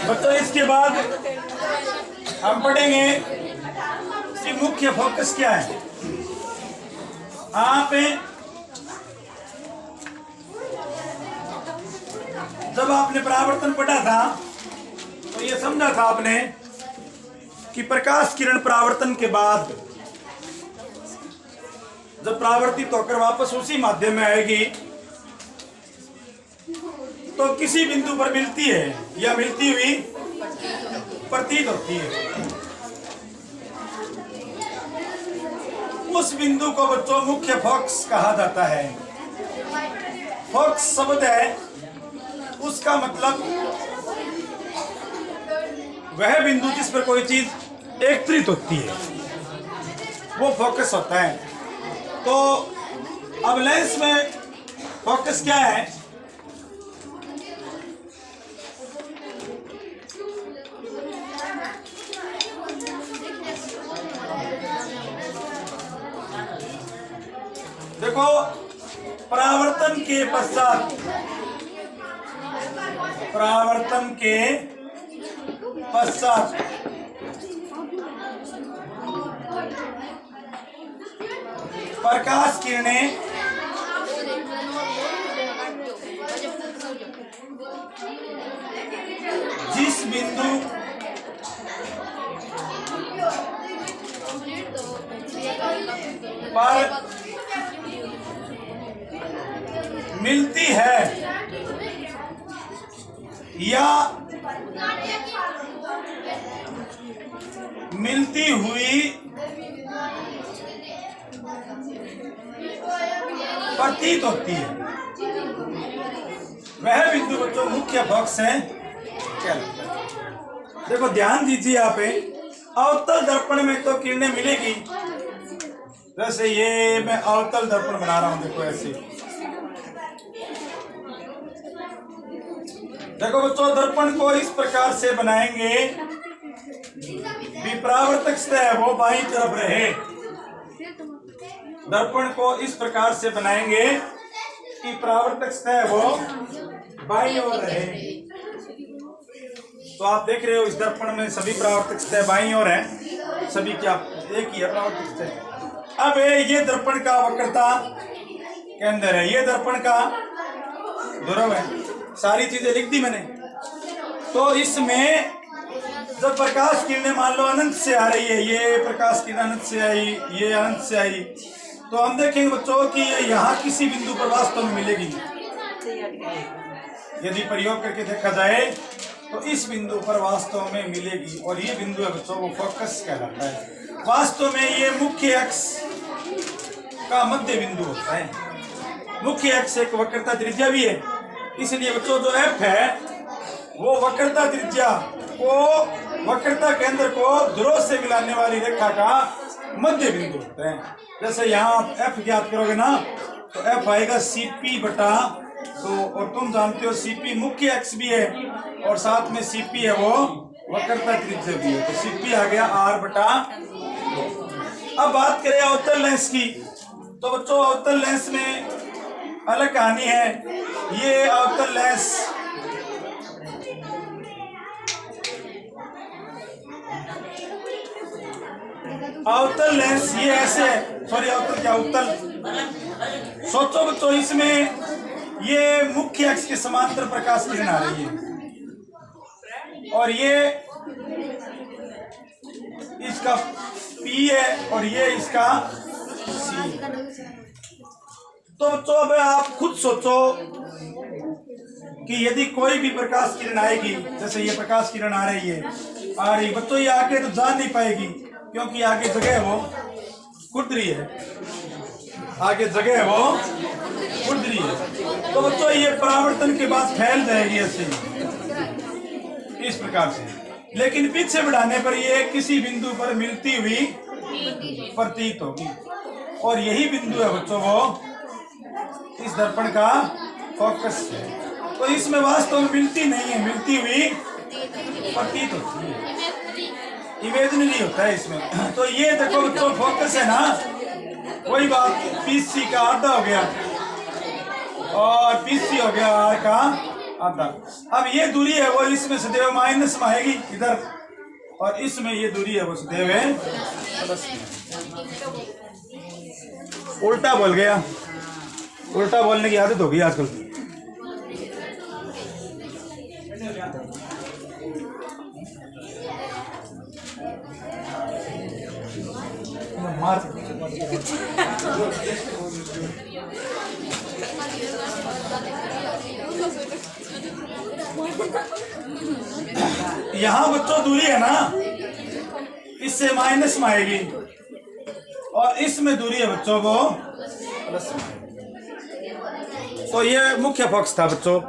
बच्चों इसके बाद हम पढ़ेंगे कि मुख्य फोकस क्या है। आप जब आपने परावर्तन पढ़ा था तो ये समझा था आपने कि प्रकाश किरण परावर्तन के बाद जब परावर्तित होकर वापस उसी माध्यम में आएगी तो किसी बिंदु पर मिलती है या मिलती हुई प्रतीत होती है। उस बिंदु को बच्चों मुख्य फोकस कहा जाता है। फोकस शब्द है, उसका मतलब वह बिंदु जिस पर कोई चीज एकत्रित होती है वो फोकस होता है। तो अब लेंस में फोकस क्या है? देखो, परावर्तन के पश्चात प्रकाश किरणें जिस बिंदु पर मिलती है या मिलती हुई प्रतीत होती है वह बिंदु बच्चों मुख्य फोकस है। चलो देखो, ध्यान दीजिए। आप अवतल दर्पण में तो किरणें मिलेगी, जैसे ये मैं अवतल दर्पण बना रहा हूं। देखो ऐसे, देखो बच्चों, दर्पण को इस प्रकार से बनाएंगे कि परावर्तक सतह वो बाईं तरफ रहे। दर्पण को इस प्रकार से बनाएंगे कि परावर्तक सतह वो बाईं ओर रहे। तो आप देख रहे हो इस दर्पण में सभी परावर्तक सतह बाईं ओर है, सभी क्या एक ही है परावर्तक सतह। अब ये दर्पण का वक्रता केंद्र है, ये दर्पण का ध्रुव है। सारी चीजें लिख दी मैंने। तो इसमें जब प्रकाश किरणें मान लो अनंत से आ रही है, ये प्रकाश किरण अनंत से आई, ये अनंत से आई, तो हम देखेंगे बच्चों कि यहाँ किसी बिंदु पर वास्तव में मिलेगी। यदि प्रयोग करके देखा जाए तो इस बिंदु पर वास्तव में मिलेगी, और ये बिंदु है बच्चों वो फोकस कहलाता है। वास्तव में ये मुख्य अक्ष का मध्य बिंदु होता है। मुख्य अक्ष एक वक्रता त्रिज्या भी है, इसलिए बच्चों जो एफ है वो वक्रता त्रिज्या को, वक्रता केंद्र को ध्रुव से मिलाने वाली रेखा का मध्य बिंदु होता है। जैसे यहाँ आप एफ ज्ञात करोगे ना तो एफ आएगा सीपी बटा 2, और तुम जानते हो सीपी मुख्य अक्ष भी है और साथ में सीपी है वो वक्रता त्रिज्या भी है, तो सीपी आ गया आर बटा 2। अब बात करें अवतल लेंस की, तो बच्चों अवतल लेंस में अलग कहानी है। ये अवतल लेंस ये ऐसे है, सॉरी अवतल क्या उत्तल। सोचो बच्चों, इसमें ये मुख्य अक्ष के समांतर प्रकाश किरण आ रही है और ये इसका P है और ये इसका C। तो बच्चों अब आप खुद सोचो कि यदि कोई भी प्रकाश किरण आएगी, जैसे ये प्रकाश किरण आ रही है, बच्चों ये आगे तो जा नहीं पाएगी क्योंकि आगे जगह वो खुरदरी है, आगे जगह वो खुरदरी है। तो बच्चों ये परावर्तन के बाद फैल जाएगी ऐसे इस प्रकार से, लेकिन पीछे बढ़ाने पर ये किसी बिंदु पर मिलती हुई प्रतीत होगी, और यही बिंदु है बच्चों वो इस दर्पण का फोकस है। तो इसमें वास्तव में मिलती नहीं है, मिलती हुई प्रतीत होती है, इमेजिनरी होता है इसमें। तो ये देखो बच्चों फोकस है ना, वही बात पीसी का आधा हो गया और पीसी हो गया आर का आधा। अब ये दूरी है वो इसमें सदैव माइनस में आएगी इधर, और इसमें ये दूरी है वो सदैव है प्लस में। उल्टा बोल गया, उल्टा बोलने की आदत होगी आजकल। मार यहाँ बच्चों दूरी है ना, इससे माइनस में आएगी, और इसमें दूरी है बच्चों को प्लस में। तो ये मुख्य पक्ष था बच्चों।